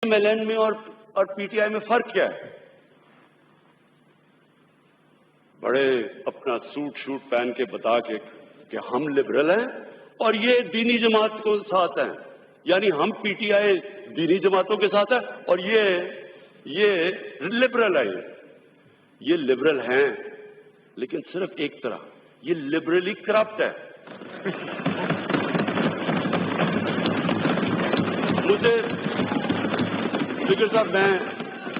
M L N میں اور P T I میں فرق کیا ہے؟ بڑے اپنا سوٹ شوٹ پہن کے بتا کے کہ ہم لبرل ہیں اور یہ دینی جماعت کو ساتھ ہیں، یعنی ہم پی ٹی آئی دینی جماعتوں کے ساتھ ہیں اور یہ لبرل ہے۔ یہ لبرل ہیں لیکن صرف ایک طرح، یہ لبرلی کرپٹ ہے۔ مجھے فکر صاحب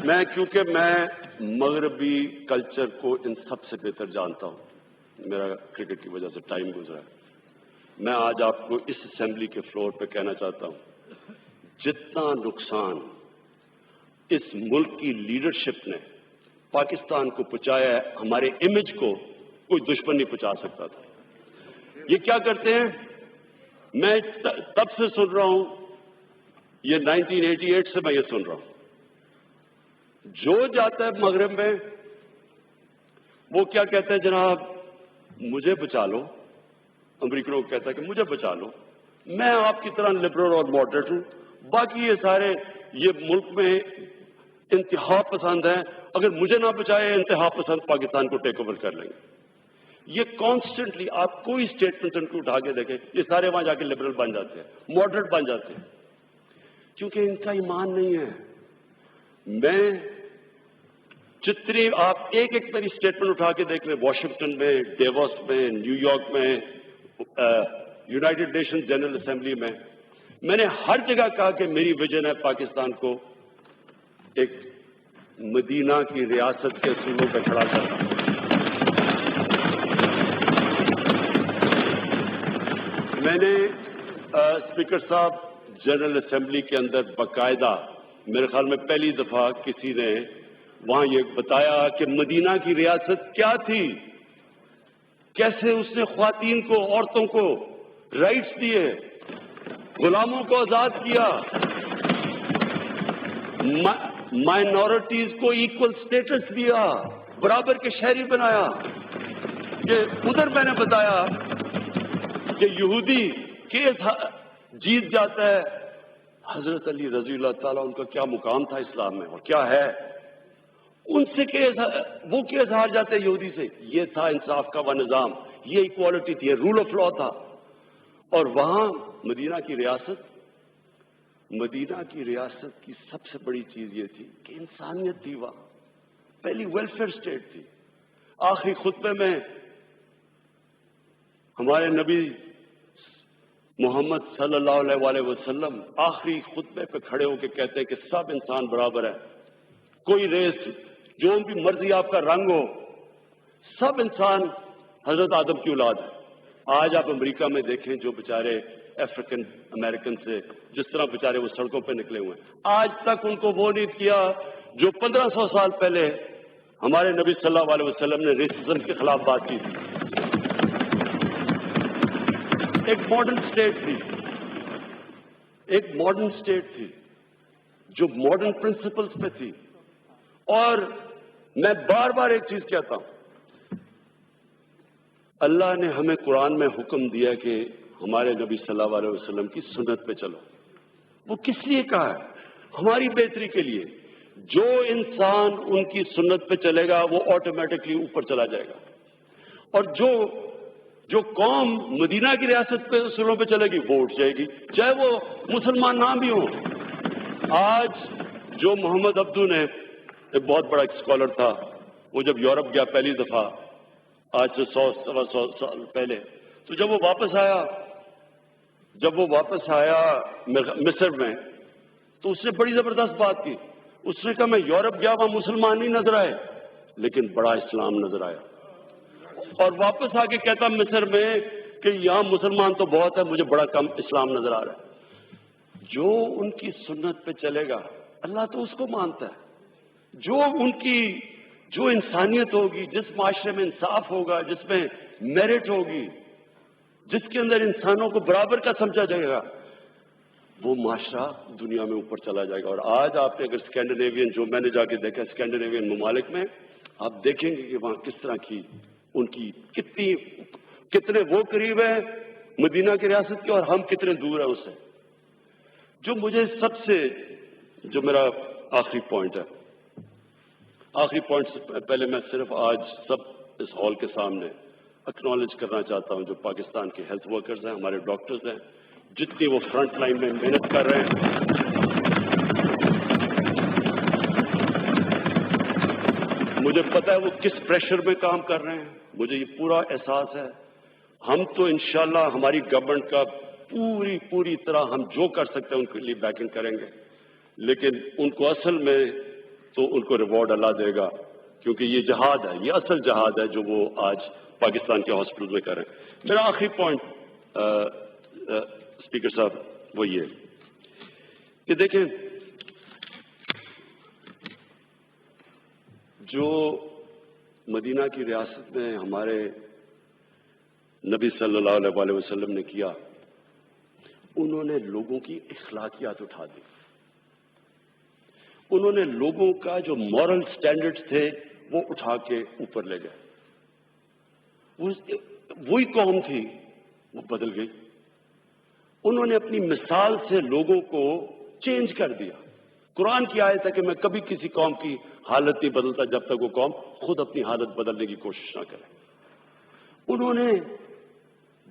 میں کیونکہ میں مغربی کلچر کو ان سب سے بہتر جانتا ہوں، میرا کرکٹ کی وجہ سے ٹائم گزرا ہے، میں آج آپ کو اس اسمبلی کے فلور پہ کہنا چاہتا ہوں، جتنا نقصان اس ملک کی لیڈرشپ نے پاکستان کو پہنچایا ہے، ہمارے امیج کو کوئی دشمن نہیں پہنچا سکتا تھا۔ یہ کیا کرتے ہیں؟ میں تب سے سن رہا ہوں، یہ 1988 سے میں یہ سن رہا ہوں، جو جاتا ہے مغرب میں وہ کیا کہتے ہیں؟ جناب مجھے بچا لو، امریکنوں کو کہتا ہے کہ مجھے بچا لو، میں آپ کی طرح لبرل اور ماڈریٹ ہوں، باقی یہ سارے یہ ملک میں انتہا پسند ہیں، اگر مجھے نہ بچائے انتہا پسند پاکستان کو ٹیک اوور کر لیں گے۔ یہ کانسٹنٹلی آپ کوئی اسٹیٹمنٹ ان کو اٹھا کے دیکھیں، یہ سارے وہاں جا کے لبرل بن جاتے ہیں، ماڈریٹ بن جاتے ہیں، کیونکہ ان کا ایمان نہیں ہے۔ میں جتنی آپ ایک میری اسٹیٹمنٹ اٹھا کے دیکھ لیں، واشنگٹن میں، ڈیووس میں، نیو یارک میں، یونائٹڈ نیشن جنرل اسمبلی میں نے ہر جگہ کہا کہ میری ویژن ہے پاکستان کو ایک مدینہ کی ریاست کے اصولوں پہ کھڑا کرنا۔ میں نے اسپیکر صاحب جنرل اسمبلی کے اندر باقاعدہ میرے خیال میں پہلی دفعہ کسی نے وہاں یہ بتایا کہ مدینہ کی ریاست کیا تھی، کیسے اس نے خواتین کو، عورتوں کو رائٹس دیے، غلاموں کو آزاد کیا، مائنورٹیز کو ایکول سٹیٹس دیا، برابر کے شہری بنایا۔ کہ ادھر میں نے بتایا کہ یہودی کیس جیت جاتا ہے، حضرت علی رضی اللہ تعالیٰ ان کا کیا مقام تھا اسلام میں اور کیا ہے، ان سے وہ کیس ہار جاتے ہیں یہودی سے۔ یہ تھا انصاف کا وہ نظام، یہ ایکوالٹی تھی، یہ رول آف لا تھا۔ اور وہاں مدینہ کی ریاست کی سب سے بڑی چیز یہ تھی کہ انسانیت تھی، وہاں پہلی ویلفیئر اسٹیٹ تھی۔ آخری خطبے میں ہمارے نبی محمد صلی اللہ علیہ وسلم آخری خطبے پہ کھڑے ہو کے کہتے ہیں کہ سب انسان برابر ہے، کوئی ریس، جو بھی مرضی آپ کا رنگ ہو، سب انسان حضرت آدم کی اولاد ہے۔ آج آپ امریکہ میں دیکھیں جو بیچارے افریقن امریکن سے جس طرح بیچارے وہ سڑکوں پہ نکلے ہوئے ہیں، آج تک ان کو وہ نہیں کیا جو 1500 سال پہلے ہمارے نبی صلی اللہ علیہ وسلم نے ریسزم کے خلاف بات کی تھی۔ ایک ماڈرن اسٹیٹ تھی جو ماڈرن پرنسپلز پہ تھی۔ اور میں بار بار ایک چیز کہتا ہوں، اللہ نے ہمیں قرآن میں حکم دیا کہ ہمارے نبی صلی اللہ علیہ وسلم کی سنت پہ چلو۔ وہ کس لیے کہا ہے؟ ہماری بہتری کے لیے۔ جو انسان ان کی سنت پہ چلے گا وہ آٹومیٹکلی اوپر چلا جائے گا، اور جو قوم مدینہ کی ریاست پہ اصولوں پہ چلے گی وہ اٹھ جائے گی، چاہے وہ مسلمان نہ بھی ہوں۔ آج جو محمد عبدو نے، ایک بہت بڑا اسکالر تھا، وہ جب یورپ گیا پہلی دفعہ آج سے 100 سال پہلے، تو جب وہ واپس آیا مصر میں، تو اس نے بڑی زبردست بات کی۔ اس نے کہا میں یورپ گیا، وہاں مسلمان نہیں نظر آئے لیکن بڑا اسلام نظر آیا، اور واپس آ کے کہتا مصر میں کہ یہاں مسلمان تو بہت ہے، مجھے بڑا کم اسلام نظر آ رہا ہے۔ جو ان کی سنت پہ چلے گا اللہ تو اس کو مانتا ہے۔ جو انسانیت ہوگی، جس معاشرے میں انصاف ہوگا، جس میں میرٹ ہوگی، جس کے اندر انسانوں کو برابر کا سمجھا جائے گا، وہ معاشرہ دنیا میں اوپر چلا جائے گا۔ اور آج آپ نے اگر اسکینڈینیوین، جو میں نے جا کے دیکھا اسکینڈینیوین ممالک میں، آپ دیکھیں گے کہ وہاں کس طرح کی ان کی کتنے وہ قریب ہیں مدینہ کی ریاست کے، اور ہم کتنے دور ہیں اس سے۔ جو مجھے سب سے جو میرا آخری پوائنٹ ہے، آخری پوائنٹ سے پہلے میں صرف آج سب اس ہال کے سامنے اکنالج کرنا چاہتا ہوں جو پاکستان کے ہیلتھ ورکرز ہیں، ہمارے ڈاکٹرز ہیں، جتنی وہ فرنٹ لائن میں محنت کر رہے ہیں. مجھے پتا ہے وہ کس پریشر میں کام کر رہے ہیں، مجھے یہ پورا احساس ہے. ہم تو انشاءاللہ ہماری گورنمنٹ کا پوری طرح ہم جو کر سکتے ہیں ان کے لیے بیکنگ کریں گے، لیکن ان کو اصل میں تو ان کو ریوارڈ اللہ دے گا، کیونکہ یہ جہاد ہے، یہ اصل جہاد ہے جو وہ آج پاکستان کے ہاسپٹل میں کر رہے ہیں. میرا آخری پوائنٹ اسپیکر صاحب وہ یہ کہ دیکھیں، جو مدینہ کی ریاست میں ہمارے نبی صلی اللہ علیہ وسلم نے کیا، انہوں نے لوگوں کی اخلاقیات اٹھا دی. انہوں نے لوگوں کا جو مورل سٹینڈرڈز تھے وہ اٹھا کے اوپر لے گئے. وہی قوم تھی وہ بدل گئی. انہوں نے اپنی مثال سے لوگوں کو چینج کر دیا. قرآن کی آیت ہے کہ میں کبھی کسی قوم کی حالت نہیں بدلتا جب تک وہ قوم خود اپنی حالت بدلنے کی کوشش نہ کرے. انہوں نے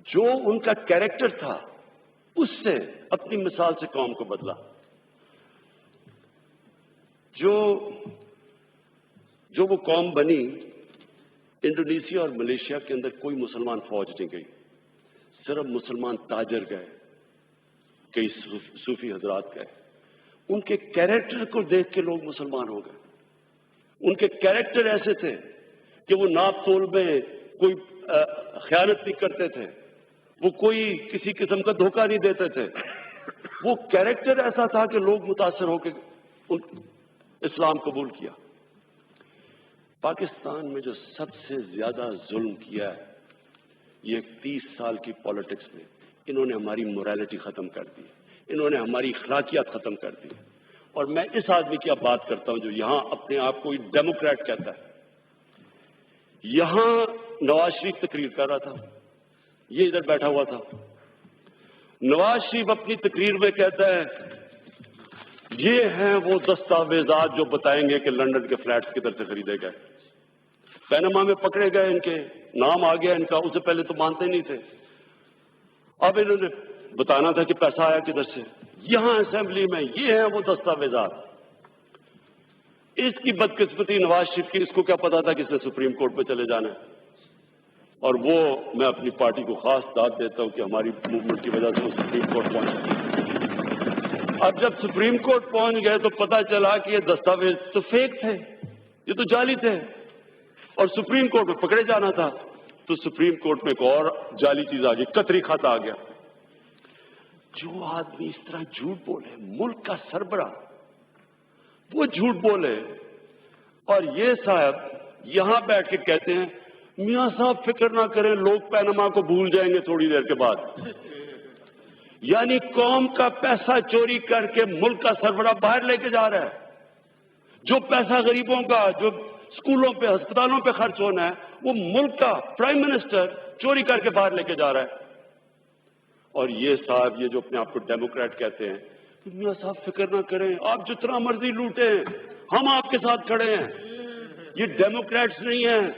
جو ان کا کیریکٹر تھا اس سے اپنی مثال سے قوم کو بدلا. جو وہ قوم بنی، انڈونیشیا اور ملیشیا کے اندر کوئی مسلمان فوج نہیں گئی، صرف مسلمان تاجر گئے، کئی صوفی حضرات گئے. ان کے کیریکٹر کو دیکھ کے لوگ مسلمان ہو گئے. ان کے کیریکٹر ایسے تھے کہ وہ ناپ تول میں کوئی خیانت نہیں کرتے تھے، وہ کوئی کسی قسم کا دھوکہ نہیں دیتے تھے. وہ کیریکٹر ایسا تھا کہ لوگ متاثر ہو کے اسلام قبول کیا. پاکستان میں جو سب سے زیادہ ظلم کیا ہے یہ 30 سال کی پالیٹکس میں، انہوں نے ہماری موریلٹی ختم کر دی، انہوں نے ہماری اخلاقیات ختم کر دی. اور میں اس آدمی کی اب بات کرتا ہوں جو یہاں اپنے آپ کو ڈیموکریٹ کہتا ہے. یہاں نواز شریف تقریر کر رہا تھا، یہ ادھر بیٹھا ہوا تھا. نواز شریف اپنی تقریر میں کہتا ہے یہ ہیں وہ دستاویزات جو بتائیں گے کہ لندن کے فلیٹس کدھر سے خریدے گئے. پینما میں پکڑے گئے، ان کے نام آ گیا ان کا، اس سے پہلے تو مانتے نہیں تھے. اب انہوں نے بتانا تھا کہ پیسہ آیا کدھر سے. یہاں اسمبلی میں یہ ہیں وہ دستاویزات. اس کی بدقسمتی نواز شریف کی، اس کو کیا پتا تھا کہ اس نے سپریم کورٹ پہ چلے جانا ہے. اور وہ میں اپنی پارٹی کو خاص داد دیتا ہوں کہ ہماری موومنٹ کی وجہ سے وہ سپریم کورٹ پہنچ. اب جب سپریم کورٹ پہنچ گئے تو پتا چلا کہ یہ دستاویز تو فیک تھے، یہ تو جعلی تھے، اور سپریم کورٹ میں پکڑے جانا تھا. تو سپریم کورٹ میں ایک اور جعلی چیز آ گئی، قطری خط آ گیا. جو آدمی اس طرح جھوٹ بولے، ملک کا سربراہ وہ جھوٹ بولے، اور یہ صاحب یہاں بیٹھ کے کہتے ہیں میاں صاحب فکر نہ کریں، لوگ پینما کو بھول جائیں گے تھوڑی دیر کے بعد. یعنی قوم کا پیسہ چوری کر کے ملک کا سربراہ باہر لے کے جا رہا ہے. جو پیسہ غریبوں کا، جو اسکولوں پہ ہسپتالوں پہ خرچ ہونا ہے، وہ ملک کا پرائم منسٹر چوری کر کے باہر لے کے جا رہا ہے. اور یہ صاحب یہ جو اپنے آپ کو ڈیموکریٹ کہتے ہیں، میاں صاحب فکر نہ کریں، آپ جتنا مرضی لوٹیں، ہم آپ کے ساتھ کھڑے ہیں. یہ ڈیموکریٹس نہیں ہیں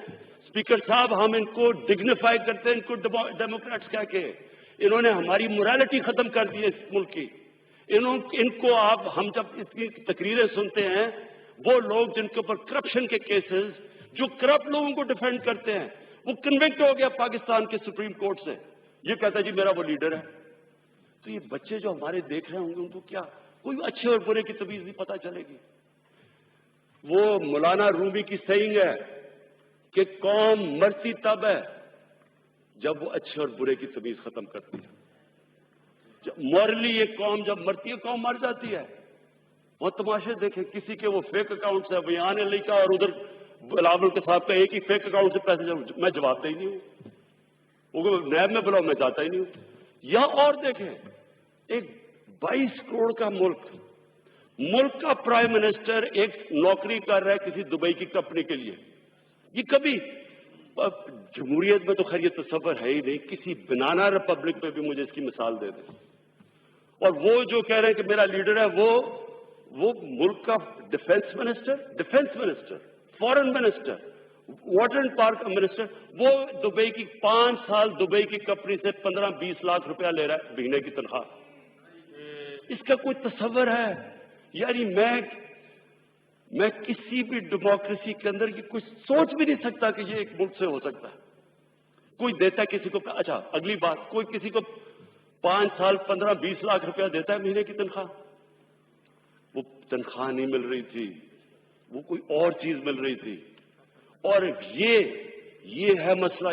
اسپیکر صاحب، ہم ان کو ڈگنیفائی کرتے ہیں، ان کو ڈیموکریٹس کہہ کے. انہوں نے ہماری موریلٹی ختم کر دی ہے اس ملک کی. ان کو آپ، ہم جب اس کی تقریریں سنتے ہیں، وہ لوگ جن کے اوپر کرپشن کے کیسز، جو کرپٹ لوگوں کو ڈیفینڈ کرتے ہیں، وہ کنوکٹ ہو گیا پاکستان کے سپریم کورٹ سے. یہ کہتا ہے جی میرا وہ لیڈر ہے. تو یہ بچے جو ہمارے دیکھ رہے ہوں گے ان کو کیا کوئی اچھے اور برے کی تمیز نہیں پتہ چلے گی. وہ مولانا رومی کی سیئنگ ہے کہ قوم مرتی تب ہے جب وہ اچھے اور برے کی تمیز ختم کرتی ہے. مورلی یہ قوم جب مرتی ہے، قوم مر جاتی ہے. وہ تماشے دیکھیں، کسی کے وہ فیک اکاؤنٹ سے بیان لکھا اور ادھر بلاول کے صاحب کا ایک ہی فیک اکاؤنٹ سے پیسے میں جواب دے ہی نہیں ہوں. وہ نیب میں بلاؤ، میں جاتا ہی نہیں ہوں. یا اور دیکھیں، ایک 22 کروڑ کا ملک کا پرائم منسٹر ایک نوکری کر رہا ہے کسی دبئی کی کمپنی کے لیے. یہ کبھی جمہوریت میں تو خیر یہ تصور ہے ہی نہیں، کسی بنانا ریپبلک میں بھی مجھے اس کی مثال دے دیں. اور وہ جو کہہ رہے ہیں کہ میرا لیڈر ہے، وہ وہ ملک کا defence minister, foreign minister, water and park minister, وہ دبئی کی 5 سال دبئی کی کمپنی سے 15-20 لاکھ روپیہ لے رہا ہے مہینے کی تنخواہ. اس کا کوئی تصور ہے؟ یعنی میں کسی بھی ڈیموکریسی کے اندر کی کچھ سوچ بھی نہیں سکتا کہ یہ ایک ملک سے ہو سکتا ہے. کوئی دیتا ہے کسی کو, اچھا اگلی بات, کوئی کسی کو 5 سال 15-20 لاکھ روپیہ دیتا ہے مہینے کی تنخواہ. وہ تنخواہ نہیں مل رہی تھی, وہ کوئی اور چیز مل رہی تھی. اور یہ ہے مسئلہ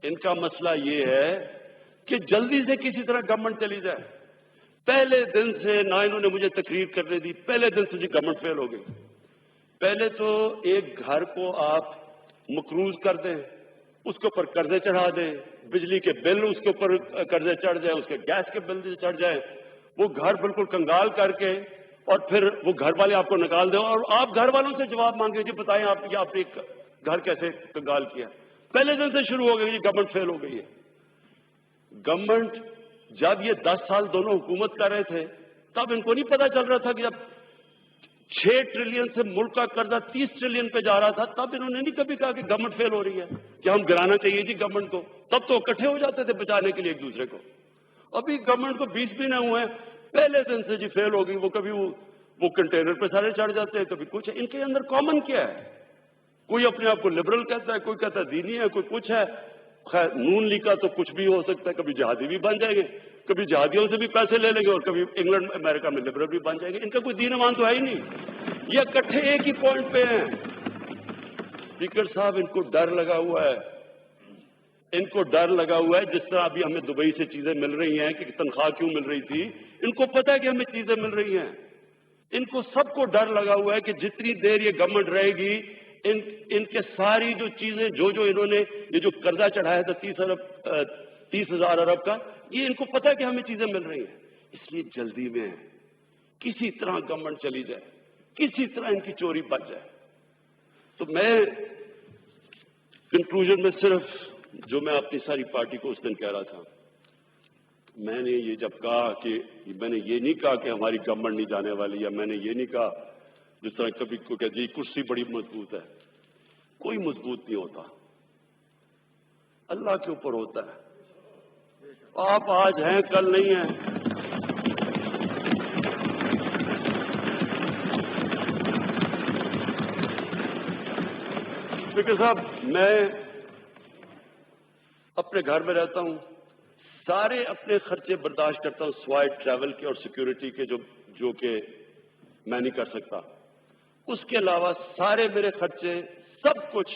ان کا مسئلہ یہ ہے کہ جلدی سے کسی طرح گورنمنٹ چلی جائے. پہلے دن سے نہ انہوں نے مجھے تقریر کرنے دی, پہلے دن سے گورنمنٹ فیل ہو گئی. پہلے تو ایک گھر کو آپ مقروض کر دیں, اس کے اوپر قرضے چڑھا دیں, بجلی کے بل اس کے اوپر قرضے چڑھ جائیں, اس کے گیس کے بل چڑھ جائیں, وہ گھر بالکل کنگال کر کے, اور پھر وہ گھر والے آپ کو نکال دیں, اور آپ گھر والوں سے جواب مانگے, جی بتائیں آپ نے گھر کیسے کنگال کیا. پہلے دن سے شروع ہو گئی, گورنمنٹ فیل ہو گئی ہے. گورنمنٹ جب یہ 10 سال دونوں حکومت کر رہے تھے, تب ان کو نہیں پتا چل رہا تھا کہ جب 6 ٹریلین سے ملک کا قرضہ 30 ٹریلین پہ جا رہا تھا, تب انہوں نے نہیں کبھی کہا کہ گورنمنٹ فیل ہو رہی ہے, کہ ہم گرانا چاہیے جی گورنمنٹ کو. تب تو اکٹھے ہو جاتے تھے بچانے کے لیے ایک دوسرے کو. ابھی گورنمنٹ کو 20 بھی نہ ہوئے ہیں, پہلے دن سے جی فیل ہو گئی. وہ کبھی وہ کنٹینر پہ سارے چڑھ جاتے ہیں, کبھی کچھ. ان کے اندر کامن کیا ہے؟ کوئی اپنے آپ کو لبرل کہتا ہے, کوئی کہتا ہے دینی ہے, کوئی کچھ ہے. خیر نون لیگ کا تو کچھ بھی ہو سکتا ہے, کبھی جہادی بھی بن جائیں گے, کبھی جہادیوں سے بھی پیسے لے لیں گے, اور کبھی انگلینڈ امریکہ میں لبرل بھی بن جائیں گے. ان کا کوئی دین ایمان تو ہے ہی نہیں. یہ اکٹھے ایک ہی پوائنٹ پہ ہیں. اسپیکر صاحب, ان کو ڈر لگا ہوا ہے, ان کو ڈر لگا ہوا ہے. جس طرح ابھی ہمیں دبئی سے چیزیں مل رہی ہیں کہ تنخواہ کیوں مل رہی تھی, ان کو پتا ہے کہ ہمیں چیزیں مل رہی ہیں. ان کو سب کو ڈر لگا ہوا ہے کہ جتنی دیر یہ گورنمنٹ رہے گی, ان کے ساری جو چیزیں جو انہوں نے یہ جو قرضہ چڑھایا تھا 30,000 ارب کا, یہ ان کو پتا ہے کہ ہمیں چیزیں مل رہی ہیں. اس لیے جلدی میں کسی طرح گورنمنٹ چلی جائے, کسی طرح ان کی چوری بچ جائے. تو میں کنکلوژن میں صرف جو میں اپنی ساری پارٹی کو اس دن کہہ رہا تھا, میں نے یہ جب کہا کہ میں نے یہ نہیں کہا کہ ہماری گورنمنٹ نہیں جانے والی, یا میں نے یہ نہیں کہا جس طرح کبھی کو کہ جی کرسی بڑی مضبوط ہے. کوئی مضبوط نہیں ہوتا, اللہ کے اوپر ہوتا ہے. آپ آج ہیں کل نہیں ہیں. اسپیکر صاحب, میں اپنے گھر میں رہتا ہوں, سارے اپنے خرچے برداشت کرتا ہوں سوائے ٹریول کے اور سیکیورٹی کے جو کہ میں نہیں کر سکتا. اس کے علاوہ سارے میرے خرچے سب کچھ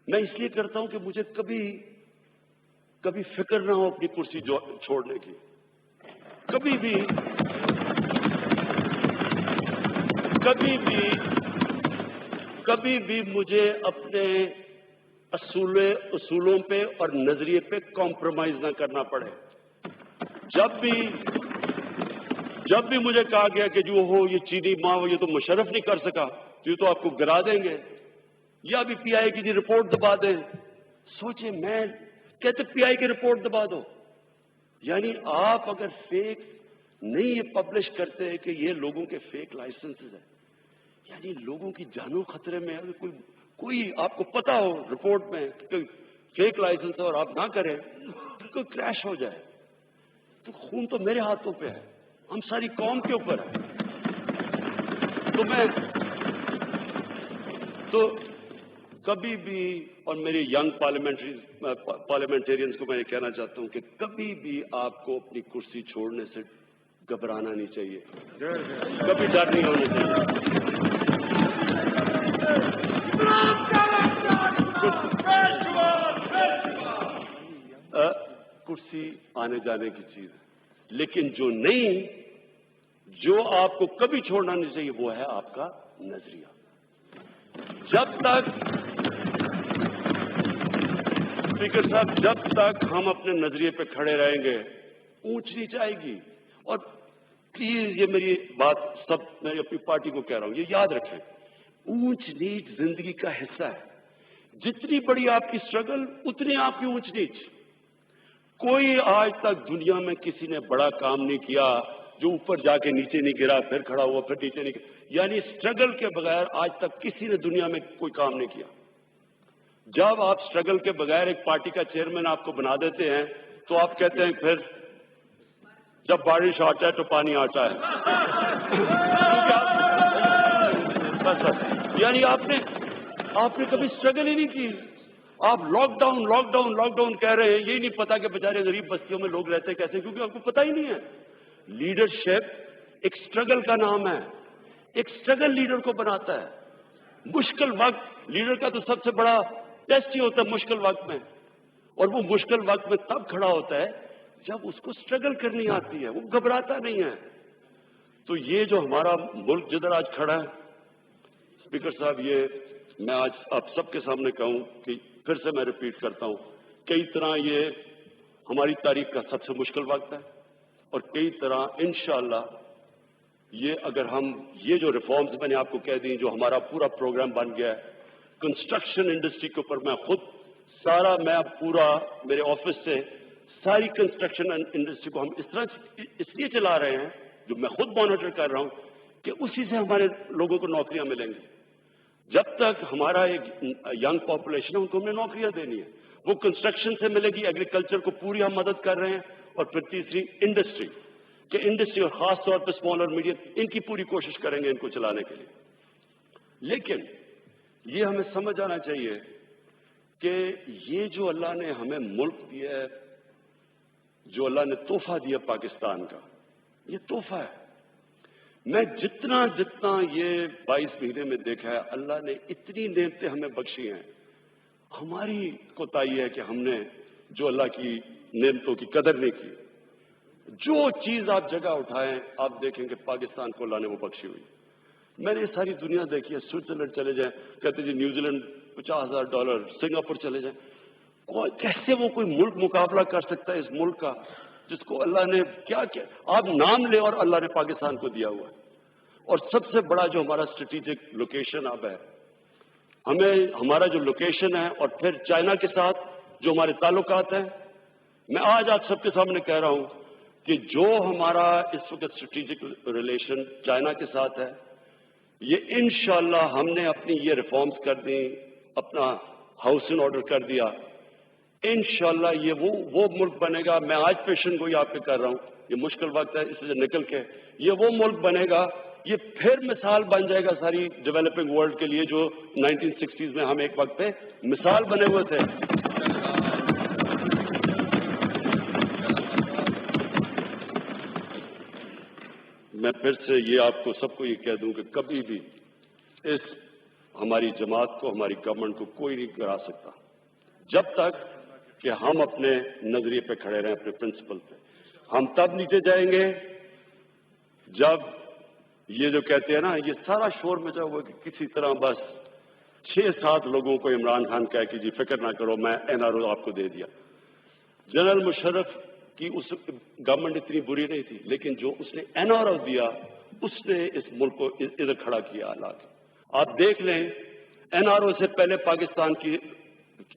میں اس لیے کرتا ہوں کہ مجھے کبھی فکر نہ ہو اپنی کرسی چھوڑنے کی. کبھی بھی مجھے اپنے اصولوں پہ اور نظریے پہ کمپرومائز نہ کرنا پڑے. جب بھی مجھے کہا گیا کہ جو ہو یہ چینی ماں یہ تو مشرف نہیں کر سکا, یہ تو آپ کو گرا دیں گے, یا بھی پی آئی کی جی رپورٹ دبا دیں. سوچیں, میں کہتے پی آئی کی رپورٹ دبا دو. یعنی آپ اگر فیک نہیں یہ پبلش کرتے کہ یہ لوگوں کے فیک لائسنسز ہیں, یعنی لوگوں کی جانوں خطرے میں, اگر کوئی آپ کو پتا ہو رپورٹ میں کہ فیک لائسنس ہے اور آپ نہ کریں, کوئی کریش ہو جائے تو خون تو میرے ہاتھوں پہ ہے, ہم ساری قوم کے اوپر ہے. تو کبھی بھی, اور میری ینگ پارلیمنٹیرینز کو میں یہ کہنا چاہتا ہوں کہ کبھی بھی آپ کو اپنی کرسی چھوڑنے سے گھبرانا نہیں چاہیے, کبھی ڈر نہیں ہونا چاہیے. کرسی آنے جانے کی چیز ہے, لیکن جو آپ کو کبھی چھوڑنا نہیں چاہیے وہ ہے آپ کا نظریہ. اسپیکر صاحب, جب تک ہم اپنے نظریے پہ کھڑے رہیں گے اونچ نیچ آئے گی. اور پلیز یہ میری بات سب میں اپنی پارٹی کو کہہ رہا ہوں, یہ یاد رکھیں, اونچ نیچ زندگی کا حصہ ہے. جتنی بڑی آپ کی اسٹرگل اتنی آپ کی اونچ نیچ. کوئی آج تک دنیا میں کسی نے بڑا کام نہیں کیا جو اوپر جا کے نیچے نہیں گرا، پھر کھڑا ہوا، پھر نیچے نہیں گرا. یعنی سٹرگل کے بغیر آج تک کسی نے دنیا میں کوئی کام نہیں کیا. جب آپ سٹرگل کے بغیر ایک پارٹی کا چیئرمین آپ کو بنا دیتے ہیں تو آپ کہتے ہیں پھر جب بارش آتا ہے تو پانی آتا ہے. یعنی آپ نے کبھی سٹرگل ہی نہیں کی. آپ لاک ڈاؤن کہہ رہے ہیں. یہی نہیں پتا کہ بیچارے غریب بستیوں میں لوگ رہتے کیسے، کیونکہ آپ کو پتا ہی نہیں ہے. لیڈرشپ ایک سٹرگل کا نام ہے. ایک سٹرگل لیڈر کو بناتا ہے. مشکل وقت لیڈر کا تو سب سے بڑا ٹیسٹ ہی ہوتا ہے مشکل وقت میں. اور وہ مشکل وقت میں تب کھڑا ہوتا ہے جب اس کو سٹرگل کرنی آتی ہے، وہ گھبراتا نہیں ہے. تو یہ جو ہمارا ملک جدھر آج کھڑا ہے، اسپیکر صاحب، یہ میں آج آپ سب کے سامنے کہوں کہ پھر سے میں ریپیٹ کرتا ہوں، کئی طرح یہ ہماری تاریخ کا سب سے مشکل وقت ہے. اور کئی طرح انشاءاللہ یہ اگر ہم یہ جو ریفارمز میں نے آپ کو کہہ دی، جو ہمارا پورا پروگرام بن گیا ہے کنسٹرکشن انڈسٹری کے اوپر، میں خود میں پورا میرے آفس سے ساری کنسٹرکشن انڈسٹری کو ہم اس طرح اس لیے چلا رہے ہیں، جو میں خود مانیٹر کر رہا ہوں، کہ اسی سے ہمارے لوگوں کو نوکریاں ملیں گی. جب تک ہمارا ایک ینگ پاپولیشن ہے ان کو ہم نے نوکریاں دینی ہے. وہ کنسٹرکشن سے ملے گی. ایگریکلچر کو پوری ہم مدد کر رہے ہیں. اور پھر تیسری انڈسٹری اور خاص طور پہ اسمال اور میڈیم، ان کی پوری کوشش کریں گے ان کو چلانے کے لیے. لیکن یہ ہمیں سمجھ آنا چاہیے کہ یہ جو اللہ نے ہمیں ملک دیا ہے، جو اللہ نے تحفہ دیا پاکستان کا، یہ تحفہ ہے. میں جتنا یہ 22 مہینے میں دیکھا ہے، اللہ نے اتنی نعمتیں ہمیں بخشی ہیں. ہماری کوتاہی ہے کہ ہم نے جو اللہ کی نعمتوں کی قدر نہیں کی. جو چیز آپ جگہ اٹھائیں آپ دیکھیں کہ پاکستان کو اللہ نے وہ بخشی ہوئی. میں نے ساری دنیا دیکھی ہے. سوئٹزرلینڈ چلے جائیں، کہتے جی نیوزی لینڈ $50,000. سنگاپور چلے جائیں. کیسے وہ کوئی ملک مقابلہ کر سکتا ہے اس ملک کا جس کو اللہ نے کیا آپ نام لیں اور اللہ نے پاکستان کو دیا ہوا ہے. اور سب سے بڑا جو ہمارا اسٹریٹجک لوکیشن اب ہے، ہمارا جو لوکیشن ہے، اور پھر چائنا کے ساتھ جو ہمارے تعلقات ہیں، میں آج آپ سب کے سامنے کہہ رہا ہوں کہ جو ہمارا اس وقت اسٹریٹجک ریلیشن چائنا کے ساتھ ہے، یہ انشاءاللہ ہم نے اپنی یہ ریفارمز کر دی، اپنا ہاؤسنگ آرڈر کر دیا. انشاءاللہ یہ وہ ملک بنے گا. میں آج پیشن گوئی آپ پہ کر رہا ہوں. یہ مشکل وقت ہے، اس سے نکل کے یہ وہ ملک بنے گا. یہ پھر مثال بن جائے گا ساری ڈیولپنگ ورلڈ کے لیے، جو 1960s میں ہم ایک وقت پہ مثال بنے ہوئے تھے. میں پھر سے یہ آپ کو سب کو یہ کہہ دوں کہ کبھی بھی اس ہماری جماعت کو، ہماری گورنمنٹ کو کوئی نہیں گرا سکتا جب تک کہ ہم اپنے نظریے پہ کھڑے رہیں، اپنے پرنسپل پہ. ہم تب نیچے جائیں گے جب یہ جو کہتے ہیں نا، یہ سارا شور مچا ہوا کہ کسی طرح بس 6-7 لوگوں کو عمران خان کہہ کہ جی فکر نہ کرو میں NRO آپ کو دے دیا. جنرل مشرف کی اس گورنمنٹ اتنی بری نہیں تھی، لیکن جو اس نے NRO دیا اس نے اس ملک کو ادھر کھڑا کیا. اللہ آپ دیکھ لیں، NRO سے پہلے پاکستان کی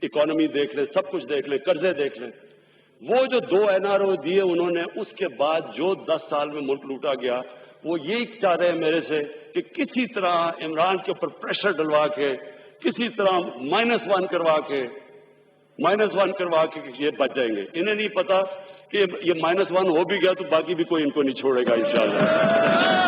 اکانومی دیکھ لیں، سب کچھ دیکھ لیں، قرضے دیکھ لیں. وہ جو 2 NRO دیے انہوں نے، اس کے بعد جو 10 سال میں ملک لوٹا گیا، وہ یہی چاہ رہے ہیں میرے سے کہ کسی طرح عمران کے اوپر پریشر ڈلوا کے، کسی طرح -1 کروا کے یہ بچ جائیں گے. انہیں نہیں پتا کہ یہ -1 ہو بھی گیا تو باقی بھی کوئی ان کو نہیں چھوڑے گا انشاءاللہ.